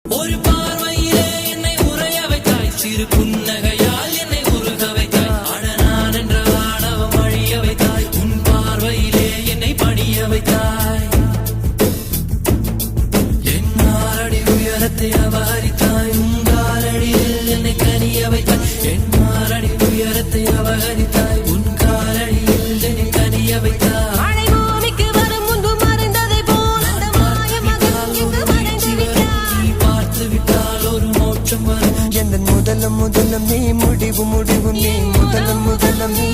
ஒரு பார்வையிலே என்னை உறைய வைத்தாய், சிறு புன்னகையால் என்னை உருக வைத்தாய், அடனான் என்ற ஆணவம் அழிய வைத்தாய், உன் பார்வையிலே என்னை பணிய வைத்தாய். என் ஆறடி உயரத்தை அபகரித்தாய், உங்காலடியில் என்னை கனிய வைத்தாய். என் ஆறடி உயரத்தை அபகரித்தாய், உன் காலடியில் என்னை கனிய வைத்தாய். முதலம் நீ முடிவு நீ முதலம் நீ